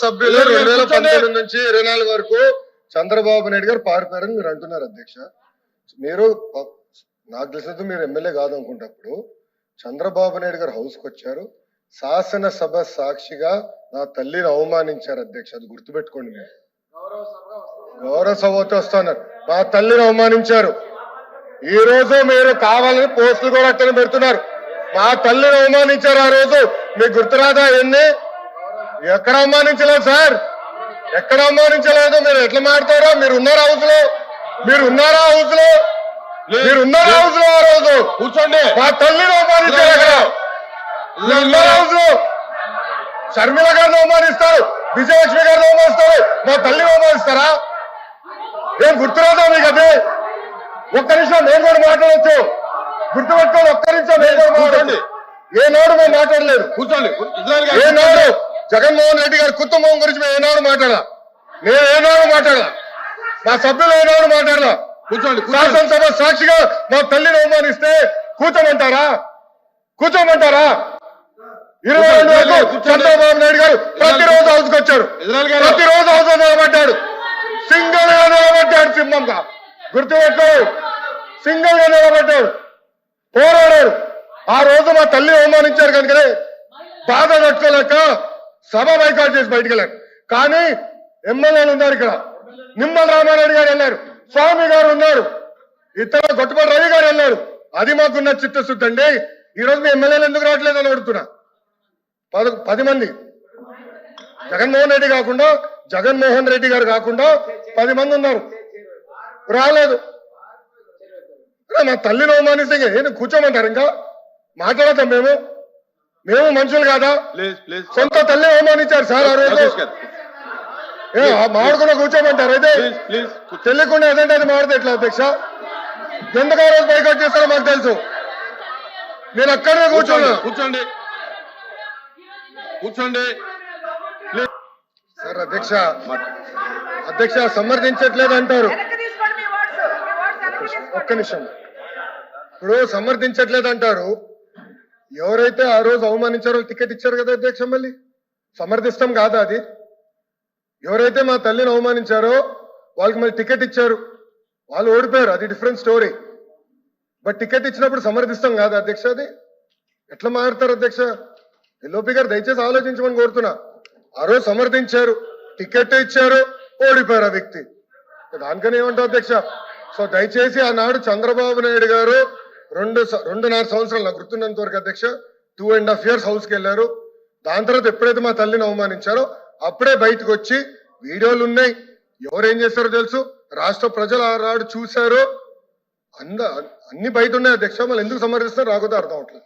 సభ్యులు 2019 నుంచి 24 వరకు చంద్రబాబు నాయుడు గారు పారిపోయారని మీరు అంటున్నారు అధ్యక్ష. మీరు నాకు తెలిసినందుకు మీరు ఎమ్మెల్యే కాదు అనుకుంటప్పుడు చంద్రబాబు నాయుడు గారు హౌస్కి వచ్చారు, శాసనసభ సాక్షిగా నా తల్లిని అవమానించారు అధ్యక్ష. అది గుర్తుపెట్టుకోండి. మీరు గౌరవ సభతో వస్తున్నారు, మా తల్లిని అవమానించారు. ఈ రోజు మీరు కావాలని పోస్టులు కూడా అట్టని పెడుతున్నారు. మా తల్లిని అవమానించారు. ఆ రోజు మీకు గుర్తురాదా? ఎన్ని ఎక్కడ అవమానించలేదు సార్, ఎక్కడ అవమానించలేదు. మీరు ఎట్లా మాట్లాడారో. మీరు ఉన్నారా హౌస్ లో? మీరు ఉన్నారా హౌస్ లో? మీరు ఉన్నారా హౌస్ లో? ఆ రోజు కూర్చోండి. మా తల్లిని అవమానించారు. అక్కడ మీరు ఉన్నారా హౌస్ లో? షర్మిల గారిని అవమానిస్తారు, విజయలక్ష్మి గారిని అవమానిస్తారు, మా తల్లిని అవమానిస్తారా? ఏం గుర్తురాదా మీకు? అది ఒక్క నిమిషం నేను కూడా మాట్లాడచ్చు. గుర్తుపెట్టుకోండి. ఒక్క నిమిషం నేను కూడా మాట్లాడండి. ఏనాడు మేము మాట్లాడలేదు. కూర్చోండి. ఏనాడు జగన్మోహన్ రెడ్డి గారి కుటుంబం గురించి మేము ఏనాడు మాట్లాడాల? నేను ఏనాడు మాట్లాడాల? మా సభ్యులు ఏనాడు మాట్లాడాల? కూర్చోండి. శాసనసభ సాక్షిగా మా తల్లిని అవమానిస్తే కూర్చోమంటారా? కూర్చోమంటారా? 22 వరకు చంద్రబాబు నాయుడు గారు ప్రతిరోజు హౌస్కి వచ్చారు, ప్రతిరోజు హౌస్ నిలబడ్డాడు, సింగిల్ గా నిలబడ్డాడు. సింహంగా గుర్తుపెట్టు, సింగిల్ గా నిలబడ్డాడు, పోరాడాడు. ఆ రోజు మా తల్లిని అవమానించారు కనుకనే బాధ తట్టుకోలేక సభ బైకాట్ చేసి బయటకు వెళ్ళారు. కానీ ఎమ్మెల్యేలు ఉన్నారు ఇక్కడ. నిమ్మల రామారెడ్డి గారు వెళ్ళారు, స్వామి గారు ఉన్నారు, ఇతర గొట్టపాటి రవి గారు వెళ్ళారు. అది మాకున్న చిత్తశుద్ధి అండి. ఈ రోజు మీ ఎమ్మెల్యేలు ఎందుకు రావట్లేదు అని అడుగుతున్నా. 10 మంది జగన్మోహన్ రెడ్డి గారు కాకుండా 10 మంది ఉన్నారు, రాలేదు. మా తల్లిని అవమానిస్తే కూర్చోమంటారు? ఇంకా మాట్లాడతాం. మేము మనుషులు కాదా? సొంత తల్లి అవమానించారు సార్ ఆ రోజు. మాడుకున్నా కూర్చోమంటారు? అయితే తెలియకుండా ఏదంటే అది మాడితే ఎట్లా అధ్యక్ష? ఎందుకు ఆ రోజు బైకాట్ చేస్తారో మాకు తెలుసు. నేను అక్కడే కూర్చోండి. కూర్చోండి సార్. అధ్యక్ష సమర్థించట్లేదు అంటారు. ఒక్క నిమిషం. ఇప్పుడు సమర్థించట్లేదు అంటారు. ఎవరైతే ఆ రోజు అవమానించారో టికెట్ ఇచ్చారు కదా అధ్యక్ష. మళ్ళీ సమర్థిస్తాం కాదా అది? ఎవరైతే మా తల్లిని అవమానించారో వాళ్ళకి మళ్ళీ టికెట్ ఇచ్చారు, వాళ్ళు ఓడిపోయారు, అది డిఫరెంట్ స్టోరీ. బట్ టికెట్ ఇచ్చినప్పుడు సమర్థిస్తాం కాదా అధ్యక్ష? అది ఎట్లా మారుతారు అధ్యక్ష? ఎల్ఓపి గారు దయచేసి ఆలోచించమని కోరుతున్నా. ఆ రోజు సమర్థించారు, టికెట్ ఇచ్చారు, ఓడిపోయారు ఆ వ్యక్తి. దానికని ఏమంటావు అధ్యక్ష? సో దయచేసి ఆనాడు చంద్రబాబు నాయుడు గారు 2.5 సంవత్సరాలు నాకు గుర్తున్నంత వరకు అధ్యక్ష 2.5 years హౌస్కి వెళ్ళారు. దాని తర్వాత ఎప్పుడైతే మా తల్లిని అవమానించారో అప్పుడే బయటకు వచ్చి వీడియోలు ఉన్నాయి. ఎవరేం చేస్తారో తెలుసు, రాష్ట్ర ప్రజలు ఆనాడు చూశారు, అన్ని బయట ఉన్నాయి అధ్యక్ష. మళ్ళీ ఎందుకు సమర్థిస్తారో రాకపోతే అర్థం అవట్లేదు.